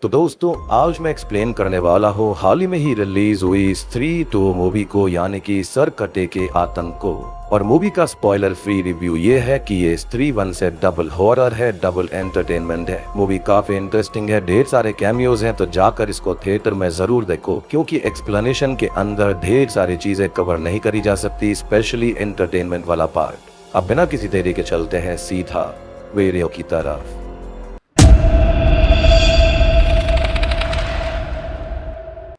तो दोस्तों आज मैं एक्सप्लेन करने वाला हूँ हाल ही में ही रिलीज हुई स्त्री 2 मूवी को, यानी कि सरकटे के आतंक को। और मूवी का स्पॉइलर फ्री रिव्यू ये है कि ये स्त्री 1 से डबल हॉरर है, डबल एंटरटेनमेंट है। मूवी काफी इंटरेस्टिंग है, ढेर सारे कैमियोज हैं, तो जाकर इसको थिएटर में जरूर देखो, क्योंकि एक्सप्लेनेशन के अंदर ढेर सारी चीजें कवर नहीं करी जा सकती, स्पेशली एंटरटेनमेंट वाला पार्ट। अब बिना किसी देरी के चलते हैं सीधा वीडियो की तरफ।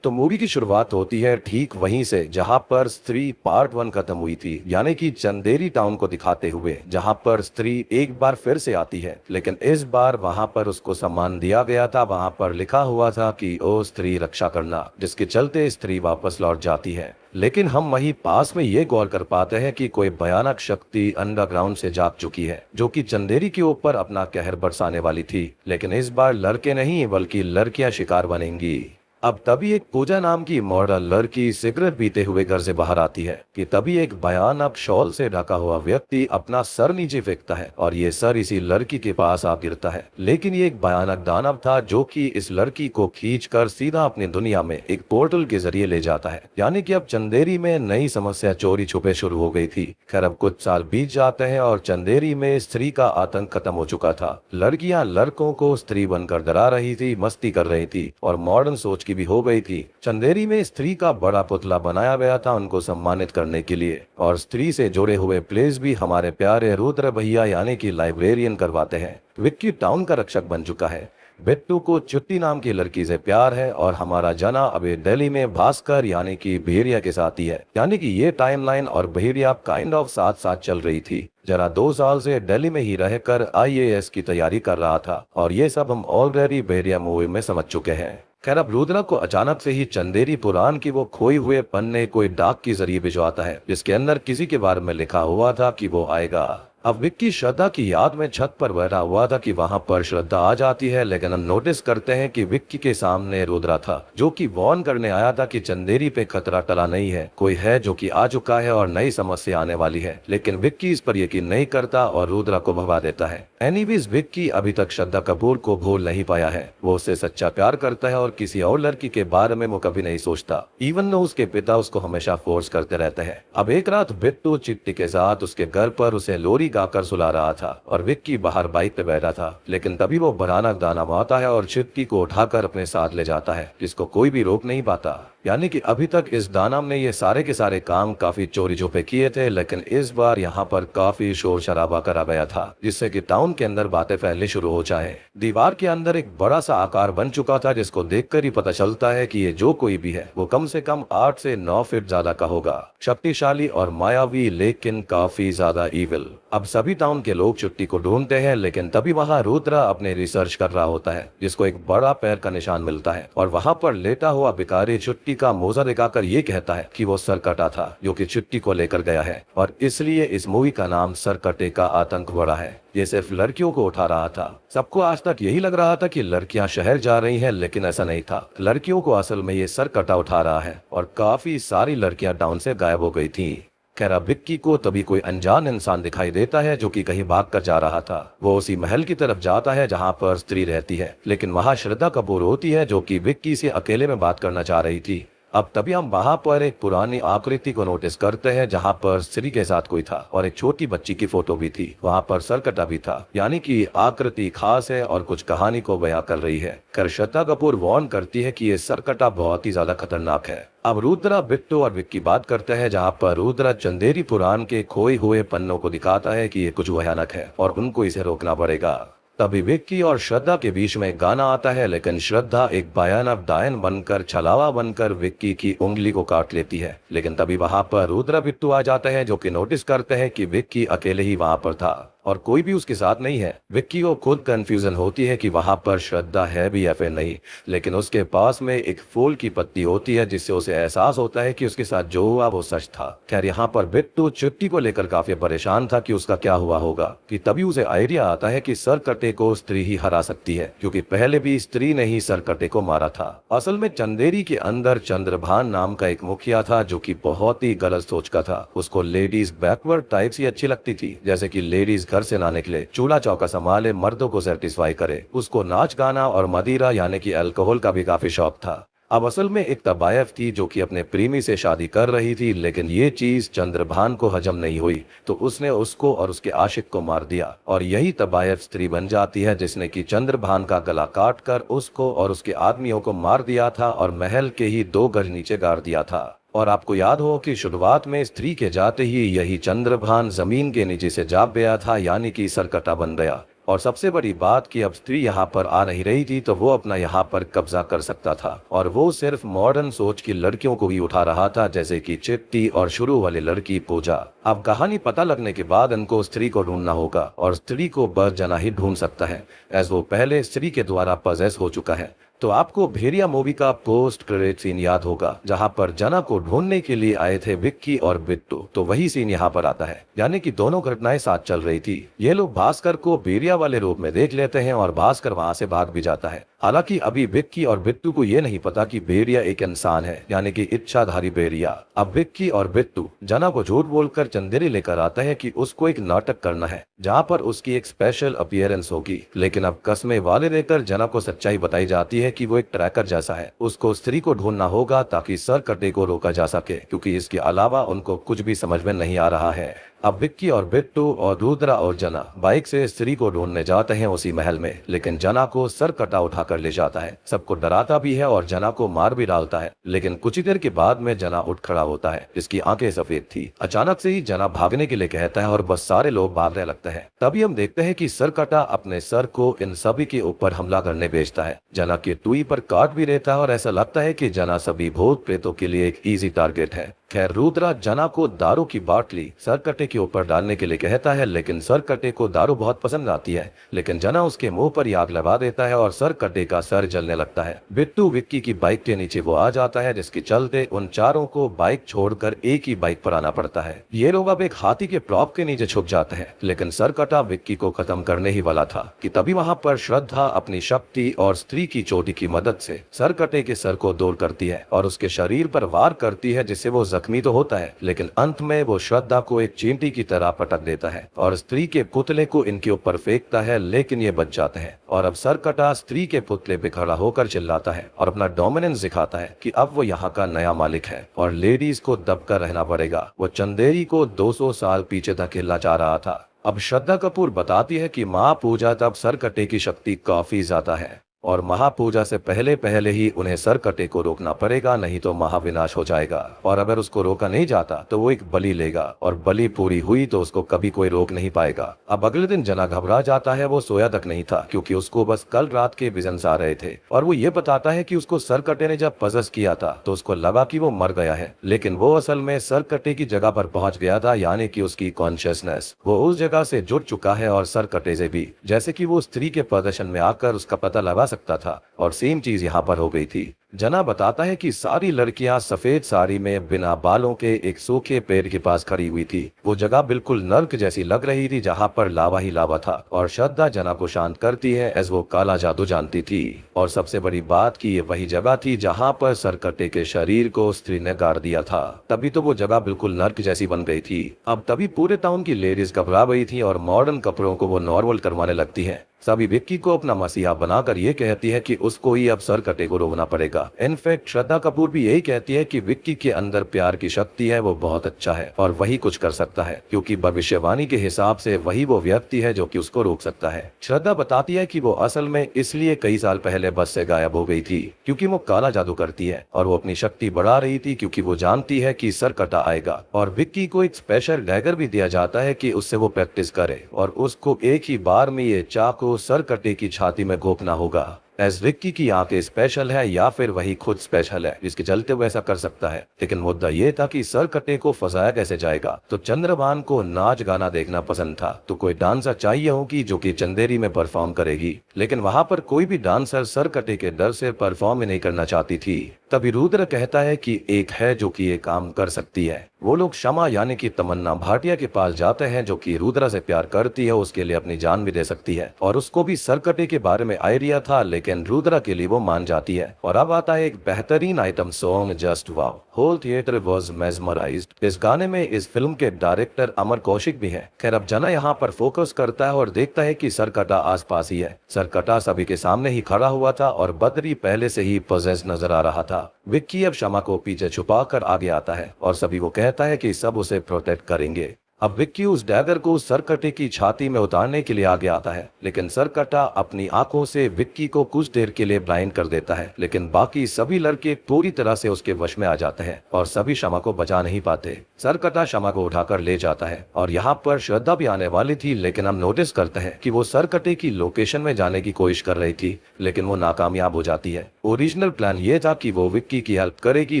तो मूवी की शुरुआत होती है ठीक वहीं से जहां पर स्त्री पार्ट 1 खत्म हुई थी, यानी कि चंदेरी टाउन को दिखाते हुए, जहां पर स्त्री एक बार फिर से आती है, लेकिन इस बार वहां पर उसको सम्मान दिया गया था। वहां पर लिखा हुआ था कि ओ स्त्री रक्षा करना, जिसके चलते स्त्री वापस लौट जाती है। लेकिन हम वहीं पास में ये गौर कर पाते हैं कि कोई भयानक शक्ति अंडरग्राउंड से जाग चुकी है, जो कि चंदेरी के ऊपर अपना कहर बरसाने वाली थी। लेकिन इस बार लड़के नहीं बल्कि लड़कियां शिकार बनेंगी। अब तभी एक पूजा नाम की मॉडल लड़की सिगरेट पीते हुए घर से बाहर आती है कि तभी एक भयानक शॉल से ढका हुआ व्यक्ति अपना सर नीचे फेंकता है और ये सर इसी लड़की के पास आ गिरता है। लेकिन ये एक भयानक दानव था जो कि इस लड़की को खींचकर सीधा अपनी दुनिया में एक पोर्टल के जरिए ले जाता है। यानी कि अब चंदेरी में नई समस्या चोरी छुपे शुरू हो गई थी। खैर अब कुछ साल बीत जाते हैं और चंदेरी में स्त्री का आतंक खत्म हो चुका था। लड़कियां लड़कों को स्त्री बनकर डरा रही थी, मस्ती कर रही थी और मॉडर्न सोच भी हो गई थी। चंदेरी में स्त्री का बड़ा पुतला बनाया गया था उनको सम्मानित करने के लिए, और स्त्री से जुड़े हुए प्लेस भी हमारे प्यारे रुद्र भैया यानी कि लाइब्रेरियन करवाते हैं। विक्की टाउन का रक्षक बन चुका है। बिट्टू को चुट्टी नाम की लड़की से प्यार है और हमारा जना अभी दिल्ली में भास्कर यानी कि भेड़िया के साथ ही है। यानी कि ये टाइमलाइन और भेड़िया काइंड ऑफ साथ साथ चल रही थी। जरा 2 साल से दिल्ली में ही रहकर IAS की तैयारी कर रहा था, और ये सब हम ऑलरेडी भेड़िया मूवी में समझ चुके हैं। खैर अब रुद्रा को अचानक से ही चंदेरी पुराण की वो खोए हुए पन्ने कोई डाक के जरिए भिजवाता है, जिसके अंदर किसी के बारे में लिखा हुआ था कि वो आएगा। अब विक्की श्रद्धा की याद में छत पर बैठा हुआ था कि वहां पर श्रद्धा आ जाती है, लेकिन हम नोटिस करते हैं कि विक्की के सामने रुद्रा था, जो कि वार्न करने आया था कि चंदेरी पे खतरा टला नहीं है, कोई है जो कि आ चुका है और नई समस्या आने वाली है। लेकिन विक्की इस पर यकीन नहीं करता और रुद्रा को भगा देता है। एनीवेज विक्की अभी तक श्रद्धा कपूर को भूल नहीं पाया है। वो उससे सच्चा प्यार करता है और किसी और लड़की के बारे में वो कभी नहीं सोचता, इवन दो उसके पिता उसको हमेशा फोर्स करते रहते हैं। अब एक रात बिट्टू चिट्टी के साथ उसके घर पर उसे लोरी गाकर सुला रहा था और विक्की बाहर बाइक पे बैठा था। लेकिन तभी वो भयानक दानव आता है और चिट्टी को उठाकर अपने साथ ले जाता है, जिसको कोई भी रोक नहीं पाता। यानी कि अभी तक इस दानव ने ये सारे के सारे काम काफी चोरी छुपे किए थे, लेकिन इस बार यहाँ पर काफी शोर शराबा करा गया था, जिससे कि टाउन के अंदर बातें फैलनी शुरू हो जाए। दीवार के अंदर एक बड़ा सा आकार बन चुका था, जिसको देखकर ही पता चलता है कि ये जो कोई भी है वो कम से कम 8 से 9 फीट ज्यादा का होगा। शक्तिशाली और मायावी, लेकिन काफी ज्यादा इविल। अब सभी टाउन के लोग छुट्टी को ढूंढते हैं, लेकिन तभी वहाँ रुद्रा अपने रिसर्च कर रहा होता है, जिसको एक बड़ा पैर का निशान मिलता है और वहाँ पर लेटा हुआ भिखारी छुट्टी का मोजा दिखाकर ये कहता है कि वो सरकटा था जो कि छुट्टी को लेकर गया है, और इसलिए इस मूवी का नाम सरकटे का आतंक बड़ा है। ये सिर्फ लड़कियों को उठा रहा था। सबको आज तक यही लग रहा था कि लड़कियां शहर जा रही हैं, लेकिन ऐसा नहीं था। लड़कियों को असल में ये सरकटा उठा रहा है और काफी सारी लड़कियां टाउन से गायब हो गई थी। खैर विक्की को तभी कोई अनजान इंसान दिखाई देता है जो कि कहीं भाग कर जा रहा था। वो उसी महल की तरफ जाता है जहां पर स्त्री रहती है, लेकिन वहां श्रद्धा कपूर होती है जो कि विक्की से अकेले में बात करना चाह रही थी। अब तभी हम वहां पर एक पुरानी आकृति को नोटिस करते हैं जहां पर स्त्री के साथ कोई था और एक छोटी बच्ची की फोटो भी थी। वहां पर सरकटा भी था, यानी कि आकृति खास है और कुछ कहानी को बयां कर रही है। कर श्रद्धा कपूर वार्न करती है कि ये सरकटा बहुत ही ज्यादा खतरनाक है। अब रुद्रा, बिट्टू और विक्की बात करते हैं, जहाँ पर रुद्रा चंदेरी पुराण के खोए हुए पन्नों को दिखाता है कि ये कुछ भयानक है और उनको इसे रोकना पड़ेगा। तभी विक्की और श्रद्धा के बीच में गाना आता है, लेकिन श्रद्धा एक भयानक डायन बनकर, छलावा बनकर विक्की की उंगली को काट लेती है। लेकिन तभी वहां पर रुद्रा बिट्टू आ जाते हैं, जो कि नोटिस करते हैं कि विक्की अकेले ही वहां पर था और कोई भी उसके साथ नहीं है। विक्की को खुद कंफ्यूजन होती है कि वहां पर श्रद्धा है भी या फिर नहीं, लेकिन उसके पास में एक फूल की पत्ती होती है, जिससे उसे एहसास होता है कि उसके साथ जो हुआ वो सच था। खैर यहाँ पर बिट्टू छुट्टी को लेकर काफी परेशान था कि उसका क्या हुआ होगा, कि तभी उसे आइडिया आता है कि सरकटे को स्त्री ही हरा सकती है, क्योंकि पहले भी स्त्री ने ही सरकटे को मारा था। असल में चंदेरी के अंदर चंद्रभान नाम का एक मुखिया था जो कि बहुत ही गलत सोच का था। उसको लेडीज बैकवर्ड टाइप्स ही अच्छी लगती थी, जैसे कि लेडीज घर से ना निकले, चूल्हा चौका संभाले, मर्दों को सेटिस्फाई करे। उसको नाच गाना और मदिरा यानी कि अल्कोहल का भी काफी शौक था। अब असल में एक तबायफ थी जो कि अपने प्रेमी से शादी कर रही थी, लेकिन ये चीज चंद्रभान को हजम नहीं हुई तो उसने उसको और उसके आशिक को मार दिया और यही तबायफ स्त्री बन जाती है जिसने कि चंद्रभान का गला काट कर उसको और उसके आदमियों को मार दिया था और महल के ही 2 गज नीचे गाड़ दिया था। और आपको याद हो कि शुरुआत में स्त्री के जाते ही यही चंद्रभान जमीन के नीचे से जा गया था, यानी कि सरकटा बन गया। और सबसे बड़ी बात कि अब स्त्री यहाँ पर आ नहीं रही थी तो वो अपना यहाँ पर कब्जा कर सकता था और वो सिर्फ मॉडर्न सोच की लड़कियों को ही उठा रहा था, जैसे कि चिट्टी और शुरू वाली लड़की पूजा। अब कहानी पता लगने के बाद इनको स्त्री को ढूंढना होगा और स्त्री को बस जना ही ढूंढ सकता है, एज वो पहले स्त्री के द्वारा पजेस हो चुका है। तो आपको भेड़िया मूवी का पोस्ट क्रेडिट सीन याद होगा जहां पर जना को ढूंढने के लिए आए थे विक्की और बिट्टू, तो वही सीन यहां पर आता है, यानी कि दोनों घटनाएं साथ चल रही थी। ये लोग भास्कर को भेड़िया वाले रूप में देख लेते हैं और भास्कर वहां से भाग भी जाता है। हालांकि अभी विक्की और बिट्टू को ये नहीं पता कि भेड़िया एक इंसान है, यानी कि इच्छाधारी भेड़िया। अब विक्की और बिट्टू जना को झूठ बोलकर चंदेरी लेकर आता है कि उसको एक नाटक करना है जहाँ पर उसकी एक स्पेशल अपीयरेंस होगी, लेकिन अब कस्मे वाले देकर जना को सच्चाई बताई जाती है कि वो एक ट्रैकर जैसा है। उसको स्त्री को ढूंढना होगा ताकि सरकटे को रोका जा सके, क्योंकि इसके अलावा उनको कुछ भी समझ में नहीं आ रहा है। अब विक्की और बिट्टू और रुद्रा और जना बाइक से स्त्री को ढूंढने जाते हैं उसी महल में, लेकिन जना को सरकटा उठाकर ले जाता है, सबको डराता भी है और जना को मार भी डालता है। लेकिन कुछ ही देर के बाद में जना उठ खड़ा होता है जिसकी आंखें सफेद थी। अचानक से ही जना भागने के लिए कहता है और बस सारे लोग भागने लगते हैं। तभी हम देखते हैं कि सरकटा अपने सर को इन सभी के ऊपर हमला करने भेजता है। जना के टुई पर काट भी रहता है और ऐसा लगता है कि जना सभी भूत प्रेतों के लिए एक इजी टारगेट है। खैर रुद्रा जना को दारू की बाटली सरकटे के ऊपर डालने के लिए कहता है, लेकिन सरकटे को दारू बहुत पसंद आती है, लेकिन जना उसके मुंह पर आग लगा देता है और सरकटे का सर जलने लगता है। बिट्टू विक्की की बाइक के नीचे वो आ जाता है, जिसके चलते उन चारों को बाइक छोड़कर एक ही बाइक पर आना पड़ता है। ये लोग अब एक हाथी के प्रॉप के नीचे छुप जाते हैं, लेकिन सरकटा विक्की को खत्म करने ही वाला था कि तभी वहां पर श्रद्धा अपनी शक्ति और स्त्री की चोटी की मदद से सरकटे के सर को दूर करती है और उसके शरीर पर वार करती है, जिससे वो जख्मी तो होता है, लेकिन अंत में वो श्रद्धा को एक चींटी की तरह पटक देता है और स्त्री के पुतले को इनके ऊपर फेंकता है, लेकिन ये बच जाते हैं। और अब सरकटा स्त्री के पुतले पे खड़ा होकर चिल्लाता है और अपना डोमिनेंस दिखाता है कि अब वो यहाँ का नया मालिक है और लेडीज को दबकर रहना पड़ेगा। वो चंदेरी को 200 साल पीछे धकेलना चाह रहा था। अब श्रद्धा कपूर बताती है कि माँ पूजा तब सरकटे की शक्ति काफी ज्यादा है और महापूजा से पहले पहले ही उन्हें सरकटे को रोकना पड़ेगा, नहीं तो महाविनाश हो जाएगा। और अगर उसको रोका नहीं जाता तो वो एक बलि लेगा और बलि पूरी हुई तो उसको कभी कोई रोक नहीं पाएगा। अब अगले दिन जना घबरा जाता है, वो सोया तक नहीं था क्योंकि उसको बस कल रात के विजन्स आ रहे थे और वो ये बताता है कि उसको सरकटे ने जब पजस किया था तो उसको लगा कि वो मर गया है, लेकिन वो असल में सरकटे की जगह पर पहुंच गया था, यानी कि उसकी कॉन्शियसनेस वो उस जगह से जुड़ चुका है और सरकटे से भी, जैसे कि वो स्त्री के प्रदर्शन में आकर उसका पता लगा सकता था। और सेम चीज यहाँ पर हो गई थी। जना बताता है कि सारी लड़कियां सफेद साड़ी में बिना बालों के एक सूखे पेड़ के पास खड़ी हुई थी। वो जगह बिल्कुल नर्क जैसी लग रही थी जहाँ पर लावा ही लावा था और श्रद्धा जना को शांत करती है एज वो काला जादू जानती थी। और सबसे बड़ी बात कि ये वही जगह थी जहाँ पर सरकटे के शरीर को स्त्री ने गाड़ दिया था, तभी तो वो जगह बिल्कुल नर्क जैसी बन गई थी। अब तभी पूरे टाउन की लेडीज घबरा गई थी और मॉडर्न कपड़ों को वो नॉर्मल करवाने लगती है। सभी विक्की को अपना मसीहा बनाकर ये कहती है कि उसको ही अब सरकटे को रोकना पड़ेगा। इनफैक्ट श्रद्धा कपूर भी यही कहती है कि विक्की के अंदर प्यार की शक्ति है, वो बहुत अच्छा है और वही कुछ कर सकता है, क्योंकि भविष्यवाणी के हिसाब से वही वो व्यक्ति है जो कि उसको रोक सकता है। श्रद्धा बताती है कि वो असल में इसलिए कई साल पहले बस से गायब हो गई थी क्योंकि वो काला जादू करती है और वो अपनी शक्ति बढ़ा रही थी क्योंकि वो जानती है कि सरकटा आएगा। और विक्की को एक स्पेशल डैगर भी दिया जाता है कि उससे वो प्रैक्टिस करे और उसको एक ही बार में ये चाकू सरकटे की छाती में घोंपना होगा। एज विक्की की आंखें स्पेशल है या फिर वही खुद स्पेशल है जिसके चलते वो ऐसा कर सकता है, लेकिन मुद्दा ये था कि सरकटे को फंसाया कैसे जाएगा। तो चंद्रभान को नाच गाना देखना पसंद था, तो कोई डांसर चाहिए होगी जो कि चंदेरी में परफॉर्म करेगी, लेकिन वहां पर कोई भी डांसर सरकटे के डर से परफॉर्म ही नहीं करना चाहती थी। तभी रुद्र कहता है कि एक है जो कि ये काम कर सकती है। वो लोग शमा यानी कि तमन्ना भाटिया के पास जाते हैं जो कि रुद्रा से प्यार करती है, उसके लिए अपनी जान भी दे सकती है और उसको भी सरकटे के बारे में आइडिया था, लेकिन रुद्रा के लिए वो मान जाती है। और अब आता है एक बेहतरीन item song just wow. Whole theatre was mesmerised. इस गाने में इस फिल्म के डायरेक्टर अमर कौशिक भी है। खैर अब जना यहाँ पर फोकस करता है और देखता है कि सरकटा आसपास ही है। सरकटा सभी के सामने ही खड़ा हुआ था और बद्री पहले से ही पोजेस नजर आ रहा था। विक्की अब शमा को पीछे छुपा कर आगे आता है और सभी को कहता है कि सब उसे प्रोटेक्ट करेंगे। अब विक्की उस डैगर को सरकटे की छाती में उतारने के लिए आगे आता है, लेकिन सरकटा अपनी आंखों से विक्की को कुछ देर के लिए ब्लाइंड कर देता है, लेकिन बाकी सभी लड़के पूरी तरह से उसके वश में आ जाते हैं और सभी शमा को बचा नहीं पाते। सरकटा शमा को उठाकर ले जाता है और यहाँ पर श्रद्धा भी आने वाली थी, लेकिन हम नोटिस करते हैं कि वो सरकटे की लोकेशन में जाने की कोशिश कर रही थी, लेकिन वो नाकामयाब हो जाती है। ओरिजिनल प्लान ये था कि वो विक्की की हेल्प करेगी,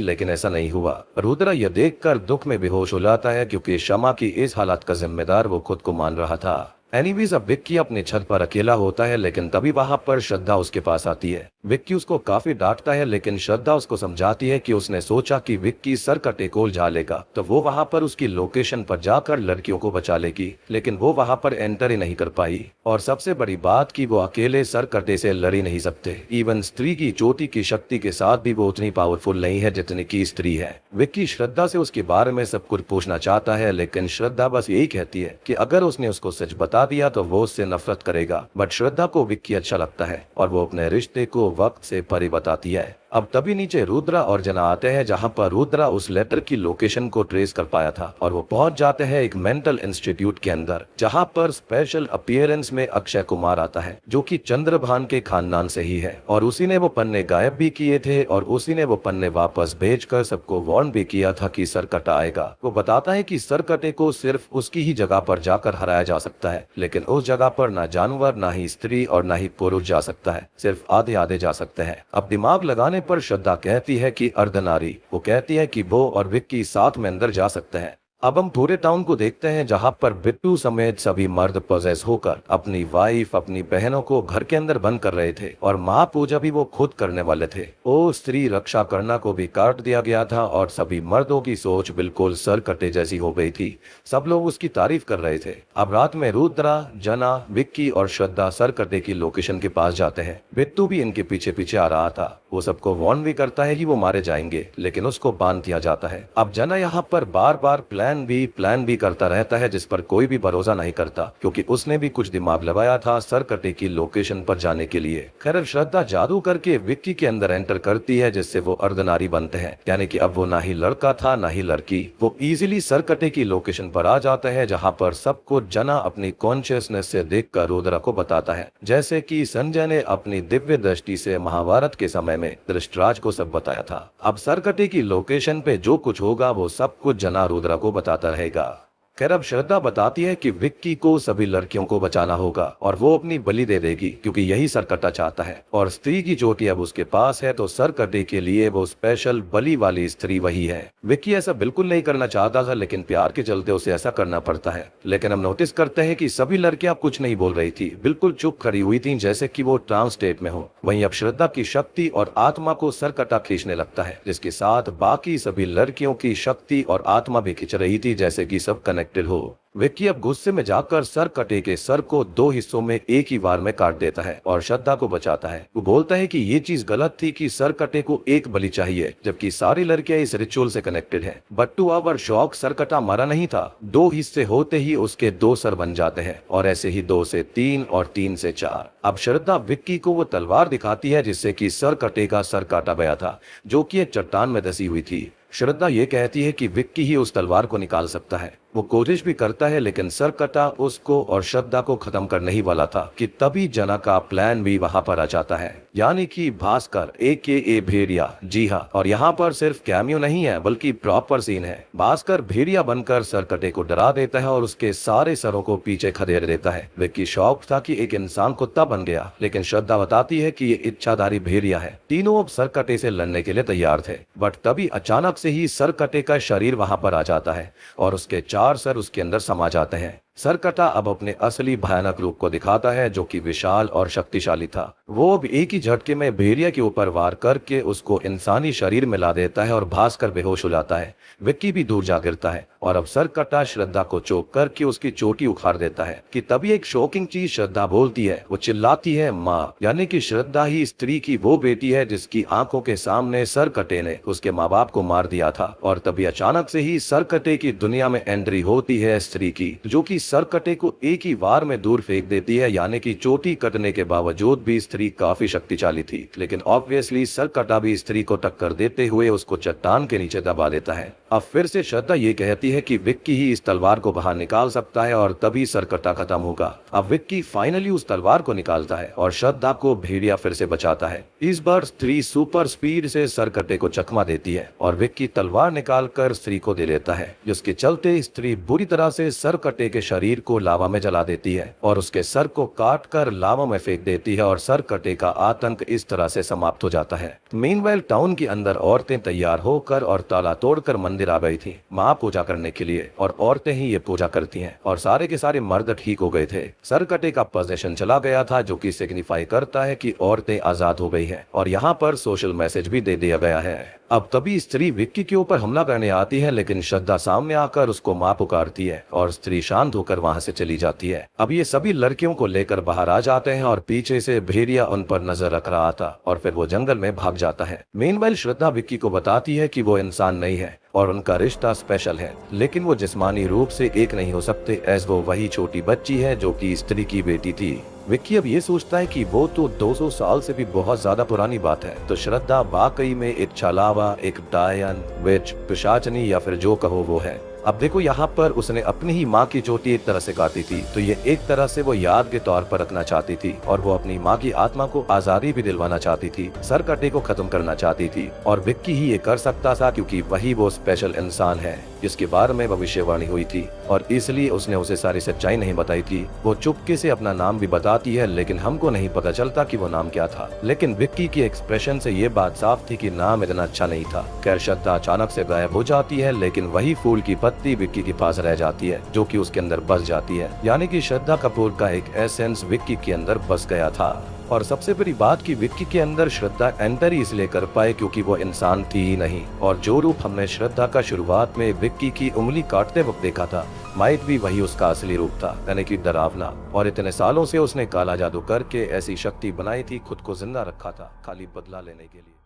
लेकिन ऐसा नहीं हुआ। रुद्रा यह देखकर दुख में बेहोश हो जाता है क्योंकि शमा की इस हालत का जिम्मेदार वो खुद को मान रहा था। एनीवेज अब विक्की अपनी छत पर अकेला होता है, लेकिन तभी वहां पर श्रद्धा उसके पास आती है। विक्की उसको काफी डांटता है, लेकिन श्रद्धा उसको समझाती है कि उसने सोचा कि विक्की सरकटे को उलझा लेगा तो वो वहां पर उसकी लोकेशन पर जाकर लड़कियों को बचा लेगी, लेकिन वो वहां पर एंटर ही नहीं कर पाई। और सबसे बड़ी बात कि वो अकेले सरकटे से लड़ ही नहीं सकते। इवन स्त्री की चोटी की शक्ति के साथ भी वो उतनी पावरफुल नहीं है जितनी की स्त्री है। विक्की श्रद्धा से उसके बारे में सब कुछ पूछना चाहता है, लेकिन श्रद्धा बस यही कहती है कि अगर उसने उसको सच बता दिया तो वो उससे नफरत करेगा। बट श्रद्धा को विक्की अच्छा लगता है और वो अपने रिश्ते को वक्त से परे बताती है। अब तभी नीचे रुद्रा और जना आते हैं, जहां पर रुद्रा उस लेटर की लोकेशन को ट्रेस कर पाया था और वो पहुंच जाते हैं एक मेंटल इंस्टीट्यूट के अंदर, जहां पर स्पेशल अपीयरेंस में अक्षय कुमार आता है जो कि चंद्रभान के खानदान से ही है और उसी ने वो पन्ने गायब भी किए थे और उसी ने वो पन्ने वापस भेजकर सबको वार्न भी किया था कि सरकटा आएगा। वो बताता है कि सरकटे को सिर्फ उसकी ही जगह पर जाकर हराया जा सकता है, लेकिन उस जगह पर ना जानवर, ना ही स्त्री और ना ही पुरुष जा सकता है, सिर्फ आधे आधे जा सकते हैं। अब दिमाग लगाने पर श्रद्धा कहती है कि अर्धनारी, वो कहती है कि वो और विक्की साथ में अंदर जा सकते हैं। अब हम पूरे टाउन को देखते हैं, जहां पर बिट्टू समेत सभी मर्द पोजेस होकर अपनी वाइफ, अपनी बहनों को घर के अंदर बंद कर रहे थे और महापूजा भी वो खुद करने वाले थे। ओ स्त्री रक्षा करना को भी काट दिया गया था और सभी मर्दों की सोच बिल्कुल सरकटे जैसी हो गई थी। सब लोग उसकी तारीफ कर रहे थे। अब रात में रुद्रा, जना, विक्की और श्रद्धा सरकटे की लोकेशन के पास जाते हैं। बिट्टू भी इनके पीछे पीछे आ रहा था। वो सबको वार्न भी करता है कि वो मारे जाएंगे, लेकिन उसको बांध दिया जाता है। अब जना यहाँ पर बार बार प्लान भी करता रहता है, जिस पर कोई भी भरोसा नहीं करता, क्योंकि उसने भी कुछ दिमाग लगाया था सरकटे की लोकेशन पर जाने के लिए। खैर श्रद्धा जादू करके विक्की के अंदर एंटर करती है, जिससे वो अर्धनारी बनते हैं, यानी कि अब वो ना ही लड़का था ना ही लड़की। वो इजीली सरकटे की लोकेशन पर आ जाता है, जहाँ पर सबको जना अपनी कॉन्शियसनेस से देखकर रुद्रा को बताता है, जैसे कि संजय ने अपनी दिव्य दृष्टि से महाभारत के समय में धृतराज को सब बताया था। अब सरकटे की लोकेशन पे जो कुछ होगा वो सब कुछ जना रुद्रा को बताता रहेगा। खैर अब श्रद्धा बताती है कि विक्की को सभी लड़कियों को बचाना होगा और वो अपनी बलि दे देगी, क्योंकि यही सरकटा चाहता है और स्त्री की चोटी अब उसके पास है, तो सरकटे के लिए वो स्पेशल बलि वाली स्त्री वही है। विक्की ऐसा बिल्कुल नहीं करना चाहता था, लेकिन प्यार के चलते उसे ऐसा करना पड़ता है। लेकिन हम नोटिस करते हैं कि सभी लड़कियां कुछ नहीं बोल रही थी, बिल्कुल चुप खड़ी हुई थी, जैसे कि वो ट्रांस स्टेट में हो। वहीं अब श्रद्धा की शक्ति और आत्मा को सरकटा खींचने लगता है, जिसके साथ बाकी सभी लड़कियों की शक्ति और आत्मा भी खींच रही थी, जैसे कि सब कनेक्टेड हो। विक्की अब गुस्से में जाकर सरकटे के सर को दो हिस्सों में एक ही बार में काट देता है और श्रद्धा को बचाता है। वो बोलता है कि ये चीज गलत थी कि सरकटे को एक बलि चाहिए, जबकि सारी लड़कियां इस रिचुअल से कनेक्टेड हैं। बट टू आवर शॉक सरकटा मरा नहीं था। दो हिस्से होते ही उसके दो सर बन जाते हैं और ऐसे ही 2 से 3 और 3 से 4। अब श्रद्धा विक्की को वो तलवार दिखाती है जिससे कि सरकटे का सर काटा गया था, जो कि एक चट्टान में धसी हुई थी। श्रद्धा ये कहती है कि विक्की ही उस तलवार को निकाल सकता है। वो कोशिश भी करता है, लेकिन सरकटा उसको और श्रद्धा को खत्म करने ही वाला था कि तभी जना का प्लान भी वहां पर आ जाता है, यानी कि भास्कर AKA भेड़िया। जी हाँ, और यहाँ पर सिर्फ कैमियो नहीं है बल्कि प्रॉपर सीन है। भास्कर भेड़िया बनकर सरकटे को डरा देता है और उसके सारे सरों को पीछे खदेड़ देता है। विक्की शॉक था कि एक इंसान कुत्ता बन गया, लेकिन श्रद्धा बताती है कि ये इच्छाधारी भेड़िया है। तीनों अब सरकटे से लड़ने के लिए तैयार थे, बट तभी अचानक से ही सरकटे का शरीर वहां पर आ जाता है और उसके 4 सर उसके अंदर समा जाते हैं। सरकटा अब अपने असली भयानक रूप को दिखाता है, जो कि विशाल और शक्तिशाली था। वो अब एक ही झटके में भेड़िया के ऊपर वार करके उसको इंसानी शरीर में ला देता है और भासकर बेहोश हो जाता है। विक्की भी दूर जा गिरता है और अब सरकटा श्रद्धा को चोक करके उसकी चोटी उखाड़ देता है कि तभी एक शॉकिंग चीज श्रद्धा बोलती है। वो चिल्लाती है माँ, यानी कि श्रद्धा ही स्त्री की वो बेटी है जिसकी आंखों के सामने सरकटे ने उसके माँ बाप को मार दिया था। और तभी अचानक से ही सरकटे की दुनिया में एंट्री होती है स्त्री की, जो कि सरकटे को एक ही वार में दूर फेंक देती है। यानी कि चोटी कटने के बावजूद भी स्त्री काफी शक्तिशाली थी, लेकिन ऑब्वियसली सरकटा भी स्त्री को टक्कर देते हुए उसको चट्टान के नीचे दबा देता है। अब फिर से श्रद्धा ये कहती है कि विक्की ही इस तलवार को बाहर निकाल सकता है और तभी सरकटा खत्म होगा। अब विक्की फाइनली उस तलवार को निकालता है और श्रद्धा को भेड़िया फिर से बचाता है। इस बार स्त्री सुपर स्पीड से सरकटे को चकमा देती है और विक्की तलवार निकालकर स्त्री को दे देता है, जिसके चलते स्त्री बुरी तरह से सरकटे के शरीर को लावा में जला देती है और उसके सर को काट कर लावा में फेंक देती है और सरकटे का आतंक इस तरह से समाप्त हो जाता है। मीनवाइल टाउन के अंदर औरतें तैयार होकर और ताला तोड़कर मंदिर आ गई थी माँ पूजा करने के लिए, और औरतें ही ये पूजा करती हैं और सारे के सारे मर्द ठीक हो गए थे। सरकटे का पोजेशन चला गया था, जो कि सिग्निफाई करता है कि औरतें आजाद हो गई हैं और यहाँ पर सोशल मैसेज भी दे दिया गया है। अब तभी स्त्री विक्की के ऊपर हमला करने आती है, लेकिन श्रद्धा सामने आकर उसको मां पुकारती है और स्त्री शांत होकर वहां से चली जाती है। अब ये सभी लड़कियों को लेकर बाहर आ जाते हैं और पीछे से भेड़िया उन पर नजर रख रहा था और फिर वो जंगल में भाग जाता है। मीनवाइल श्रद्धा विक्की को बताती है कि वो इंसान नहीं है और उनका रिश्ता स्पेशल है, लेकिन वो जिस्मानी रूप से एक नहीं हो सकते, एज वो वही छोटी बच्ची है जो कि स्त्री की बेटी थी। विक्की अब ये सोचता है कि वो तो 200 साल से भी बहुत ज्यादा पुरानी बात है, तो श्रद्धा वाकई में एक छलावा, एक डायन, विच, पिशाचनी या फिर जो कहो वो है। अब देखो यहाँ पर उसने अपनी ही माँ की चोटी एक तरह से काटी थी, तो ये एक तरह से वो याद के तौर पर रखना चाहती थी और वो अपनी माँ की आत्मा को आजादी भी दिलवाना चाहती थी, सरकटे को खत्म करना चाहती थी। और विक्की ही ये कर सकता था क्योंकि वही वो स्पेशल इंसान है जिसके बारे में भविष्यवाणी हुई थी, और इसलिए उसने उसे सारी सच्चाई नहीं बताई थी। वो चुपके से अपना नाम भी बताती है, लेकिन हमको नहीं पता चलता कि वो नाम क्या था। लेकिन विक्की की एक्सप्रेशन से ये बात साफ थी कि नाम इतना अच्छा नहीं था। खैर श्रद्धा अचानक से गायब हो जाती है, लेकिन वही फूल की पत्ती विक्की के पास रह जाती है, जो कि उसके अंदर बस जाती है। यानी कि श्रद्धा कपूर का एक एसेंस विक्की के अंदर बस गया था। और सबसे बड़ी बात कि विक्की के अंदर श्रद्धा एंटर ही इसलिए कर पाए क्योंकि वो इंसान थी ही नहीं, और जो रूप हमने श्रद्धा का शुरुआत में विक्की की उंगली काटते वक्त देखा था, माइट भी वही उसका असली रूप था, यानी कि डरावना। और इतने सालों से उसने काला जादू करके ऐसी शक्ति बनाई थी, खुद को जिंदा रखा था खाली बदला लेने के लिए।